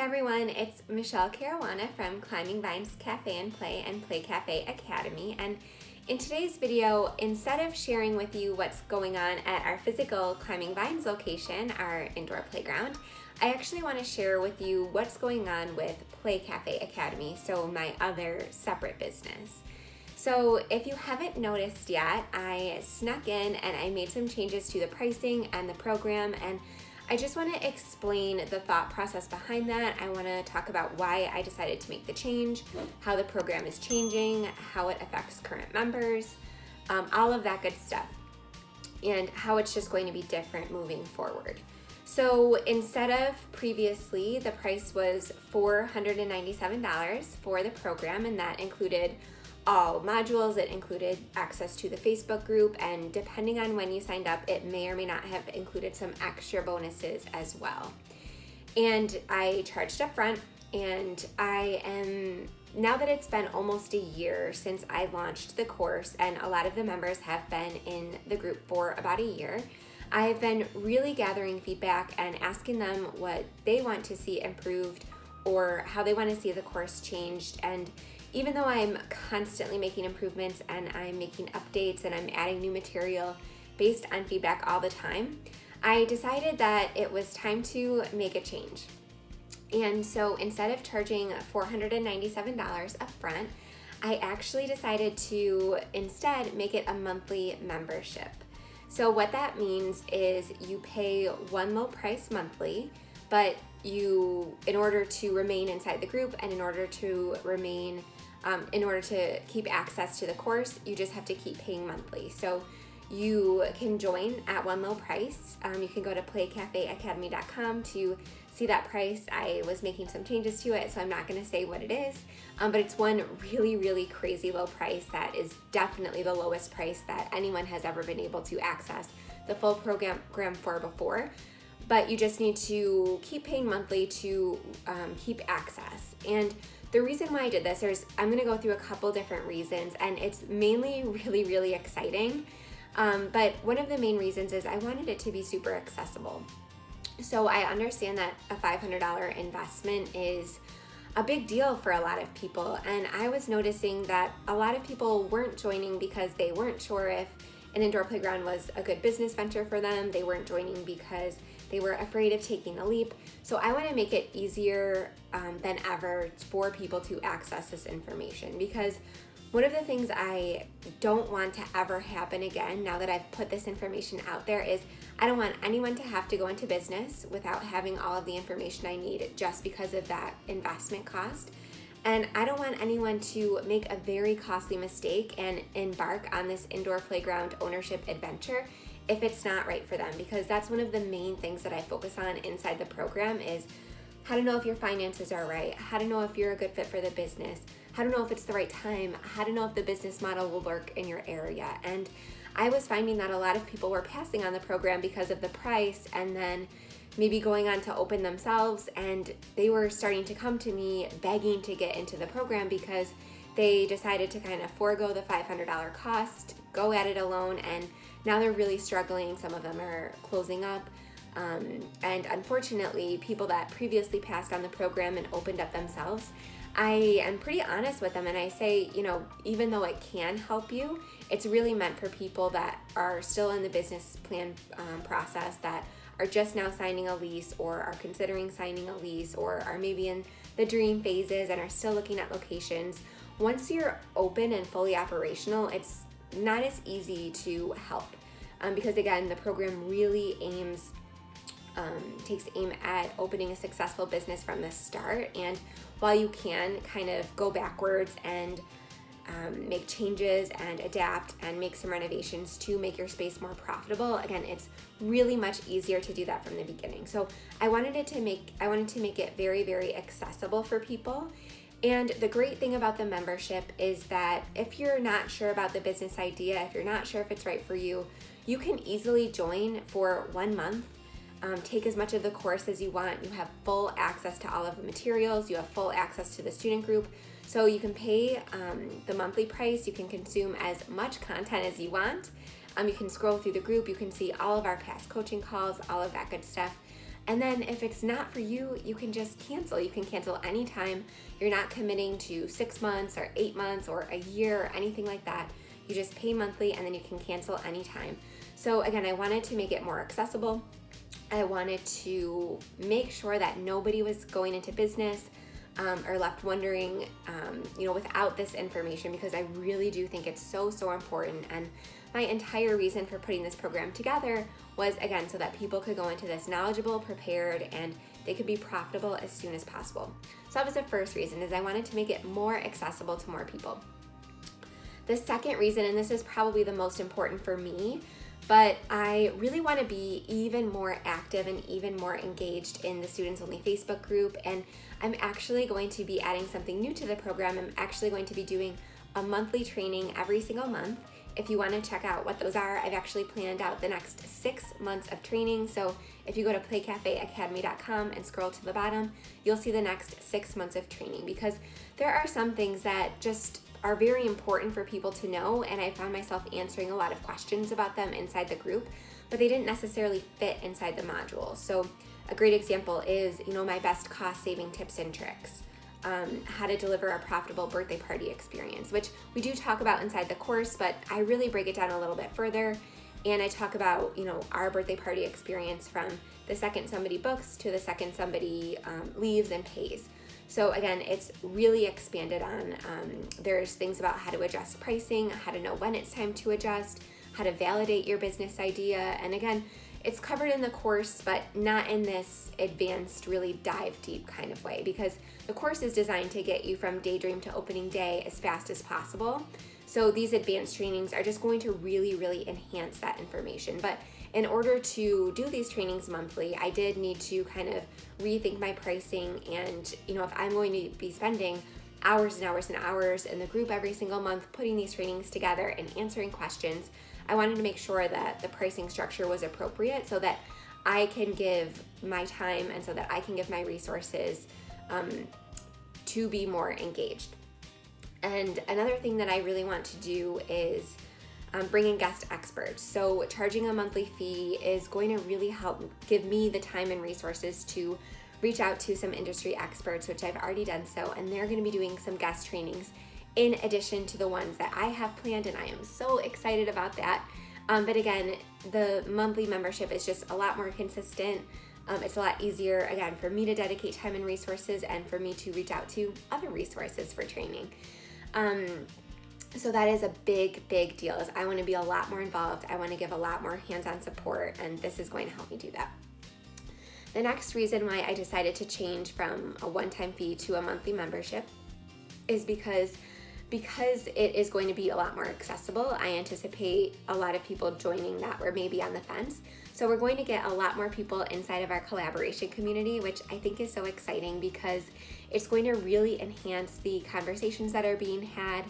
everyone, it's Michelle Caruana from Climbing Vines Cafe and Play Cafe Academy. And in today's video, instead of sharing with you what's going on at our physical Climbing Vines location, our indoor playground, I actually want to share with you what's going on with Play Cafe Academy, so my other separate business. So if you haven't noticed yet, I snuck in and I made some changes to the pricing and the program, and I just want to explain the thought process behind that. I want to talk about why I decided to make the change, how the program is changing, how it affects current members, all of that good stuff, and how it's just going to be different moving forward. So instead of previously, the price was $497 for the program, and that included all modules. It included access to the Facebook group, and depending on when you signed up, it may or may not have included some extra bonuses as well. And I charged up front, and now that it's been almost a year since I launched the course, and a lot of the members have been in the group for about a year, I've been really gathering feedback and asking them what they want to see improved or how they want to see the course changed. And even though I'm constantly making improvements and I'm making updates and I'm adding new material based on feedback all the time, I decided that it was time to make a change. And so instead of charging $497 up front, I actually decided to instead make it a monthly membership. So what that means is you pay one low price monthly, but in order to remain inside the group and in order to keep access to the course, you just have to keep paying monthly. So you can join at one low price. You can go to playcafeacademy.com to see that price. I was making some changes to it, so I'm not going to say what it is, but it's one really, really crazy low price that is definitely the lowest price that anyone has ever been able to access the full program for before. But you just need to keep paying monthly to keep access. And the reason why I did this, I'm going to go through a couple different reasons, and it's mainly really, really exciting. But one of the main reasons is I wanted it to be super accessible. So I understand that a $500 investment is a big deal for a lot of people, and I was noticing that a lot of people weren't joining because they weren't sure if an indoor playground was a good business venture for them. They weren't joining because they were afraid of taking the leap. So I want to make it easier than ever for people to access this information, because one of the things I don't want to ever happen again now that I've put this information out there is I don't want anyone to have to go into business without having all of the information I need just because of that investment cost. And I don't want anyone to make a very costly mistake and embark on this indoor playground ownership adventure if it's not right for them, because that's one of the main things that I focus on inside the program is how to know if your finances are right, how to know if you're a good fit for the business, how to know if it's the right time, how to know if the business model will work in your area. And I was finding that a lot of people were passing on the program because of the price and then maybe going on to open themselves, and they were starting to come to me begging to get into the program because they decided to kind of forego the $500 cost, go at it alone, and now they're really struggling. Some of them are closing up. And unfortunately, people that previously passed on the program and opened up themselves, I am pretty honest with them and I say, even though it can help you, it's really meant for people that are still in the business plan process, that are just now signing a lease or are considering signing a lease or are maybe in the dream phases and are still looking at locations. Once you're open and fully operational, it's not as easy to help because again, the program really takes aim at opening a successful business from the start. And while you can kind of go backwards and make changes and adapt and make some renovations to make your space more profitable, again, it's really much easier to do that from the beginning. So I wanted to make it very, very accessible for people. And the great thing about the membership is that if you're not sure about the business idea, if you're not sure if it's right for you, you can easily join for 1 month. Take as much of the course as you want. You have full access to all of the materials. You have full access to the student group. So you can pay the monthly price. You can consume as much content as you want. You can scroll through the group. You can see all of our past coaching calls, all of that good stuff. And then if it's not for you, you can just cancel. You can cancel anytime. You're not committing to 6 months or 8 months or a year or anything like that. You just pay monthly and then you can cancel anytime. So again, I wanted to make it more accessible. I wanted to make sure that nobody was going into business or left wondering, without this information, because I really do think it's so, so important. And my entire reason for putting this program together was, again, so that people could go into this knowledgeable, prepared, and they could be profitable as soon as possible. So that was the first reason, is I wanted to make it more accessible to more people. The second reason, and this is probably the most important for me, but I really want to be even more active and even more engaged in the Students Only Facebook group. And I'm actually going to be adding something new to the program. I'm actually going to be doing a monthly training every single month. If you want to check out what those are, I've actually planned out the next 6 months of training. So if you go to playcafeacademy.com and scroll to the bottom, you'll see the next 6 months of training, because there are some things that just are very important for people to know, and I found myself answering a lot of questions about them inside the group, but they didn't necessarily fit inside the module. So a great example is, my best cost saving tips and tricks, how to deliver a profitable birthday party experience, which we do talk about inside the course, but I really break it down a little bit further. And I talk about, our birthday party experience from the second somebody books to the second somebody leaves and pays. So again, it's really expanded on. There's things about how to adjust pricing, how to know when it's time to adjust, how to validate your business idea. And again, it's covered in the course, but not in this advanced, really dive deep kind of way, because the course is designed to get you from daydream to opening day as fast as possible. So these advanced trainings are just going to really, really enhance that information. But in order to do these trainings monthly, I did need to kind of rethink my pricing. And, if I'm going to be spending hours and hours and hours in the group every single month putting these trainings together and answering questions, I wanted to make sure that the pricing structure was appropriate so that I can give my time and so that I can give my resources to be more engaged. And another thing that I really want to do is bring in guest experts. So charging a monthly fee is going to really help give me the time and resources to reach out to some industry experts, which I've already done so, and they're going to be doing some guest trainings in addition to the ones that I have planned, and I am so excited about that. But again, the monthly membership is just a lot more consistent. It's a lot easier, again, for me to dedicate time and resources and for me to reach out to other resources for training. So that is a big, big deal. Is I want to be a lot more involved. I want to give a lot more hands-on support, and this is going to help me do that. The next reason why I decided to change from a one-time fee to a monthly membership is because it is going to be a lot more accessible. I anticipate a lot of people joining that were maybe on the fence. So we're going to get a lot more people inside of our collaboration community, which I think is so exciting because it's going to really enhance the conversations that are being had.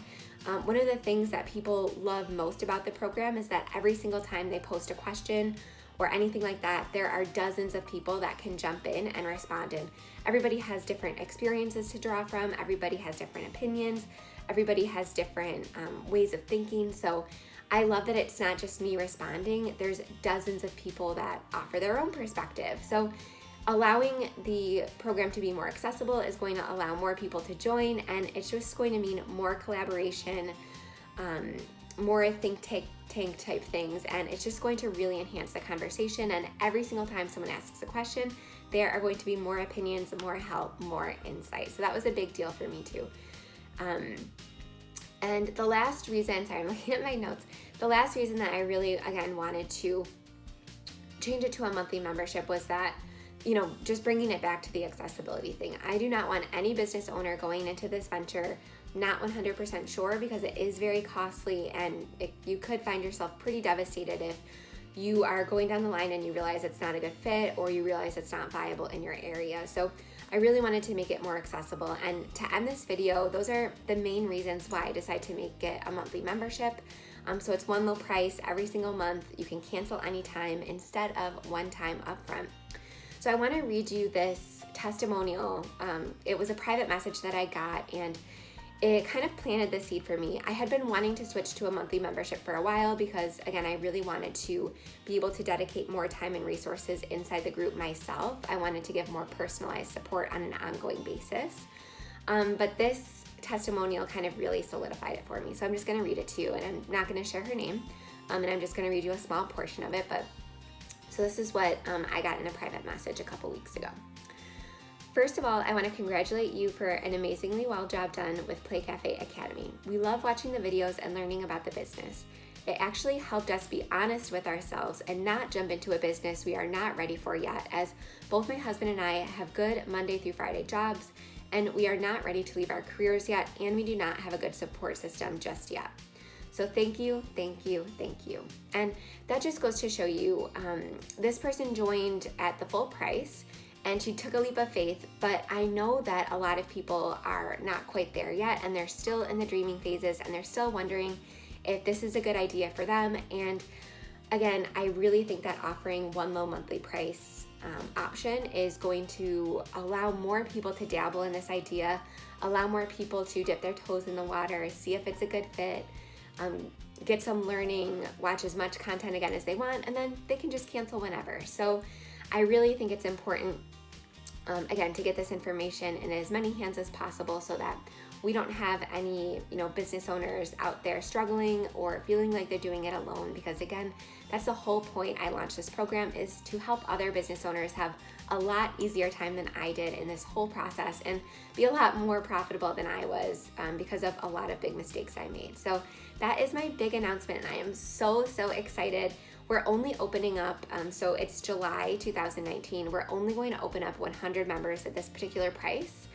One of the things that people love most about the program is that every single time they post a question or anything like that, there are dozens of people that can jump in and respond. And everybody has different experiences to draw from. Everybody has different opinions. Everybody has different ways of thinking. So I love that it's not just me responding. There's dozens of people that offer their own perspective. So allowing the program to be more accessible is going to allow more people to join, and it's just going to mean more collaboration, more think tank type things, and it's just going to really enhance the conversation. And every single time someone asks a question, there are going to be more opinions, more help, more insight. So that was a big deal for me too. And the last reason, sorry, I'm looking at my notes. The last reason that I really, again, wanted to change it to a monthly membership was that, just bringing it back to the accessibility thing. I do not want any business owner going into this venture not 100% sure, because it is very costly, and you could find yourself pretty devastated if you are going down the line and you realize it's not a good fit, or you realize it's not viable in your area. So I really wanted to make it more accessible. And to end this video, those are the main reasons why I decided to make it a monthly membership. So it's one low price every single month. You can cancel anytime instead of one time upfront. So I want to read you this testimonial. It was a private message that I got, and it kind of planted the seed for me. I had been wanting to switch to a monthly membership for a while because, again, I really wanted to be able to dedicate more time and resources inside the group myself. I wanted to give more personalized support on an ongoing basis. But this testimonial kind of really solidified it for me. So I'm just going to read it to you, and I'm not going to share her name, and I'm just going to read you a small portion of it. But so this is what I got in a private message a couple weeks ago. First of all, I want to congratulate you for an amazingly well job done with Play Cafe Academy. We love watching the videos and learning about the business. It actually helped us be honest with ourselves and not jump into a business we are not ready for yet, as both my husband and I have good Monday through Friday jobs, and we are not ready to leave our careers yet, and we do not have a good support system just yet. So thank you, thank you, thank you. And that just goes to show you, this person joined at the full price, and she took a leap of faith, but I know that a lot of people are not quite there yet, and they're still in the dreaming phases, and they're still wondering if this is a good idea for them. And again, I really think that offering one low monthly price option is going to allow more people to dabble in this idea, allow more people to dip their toes in the water, see if it's a good fit, get some learning, watch as much content again as they want, and then they can just cancel whenever. So I really think it's important, again, to get this information in as many hands as possible so that we don't have any, business owners out there struggling or feeling like they're doing it alone. Because again, that's the whole point I launched this program, is to help other business owners have a lot easier time than I did in this whole process and be a lot more profitable than I was because of a lot of big mistakes I made. So that is my big announcement, and I am so excited. We're only opening up, so it's July 2019. We're only going to open up 100 members at this particular price.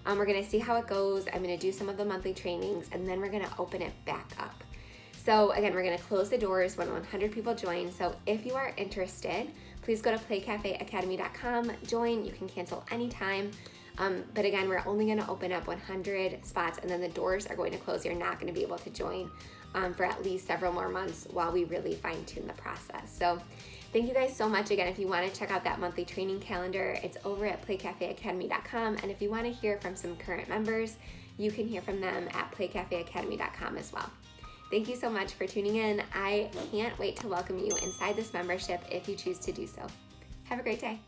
We're gonna see how it goes. I'm gonna do some of the monthly trainings, and then we're gonna open it back up. So again, we're gonna close the doors when 100 people join. So if you are interested, please go to playcafeacademy.com, join. You can cancel anytime. But again, we're only gonna open up 100 spots, and then the doors are going to close. You're not gonna be able to join for at least several more months while we really fine tune the process. So thank you guys so much. Again, if you want to check out that monthly training calendar, it's over at playcafeacademy.com. And if you want to hear from some current members, you can hear from them at playcafeacademy.com as well. Thank you so much for tuning in. I can't wait to welcome you inside this membership if you choose to do so. Have a great day.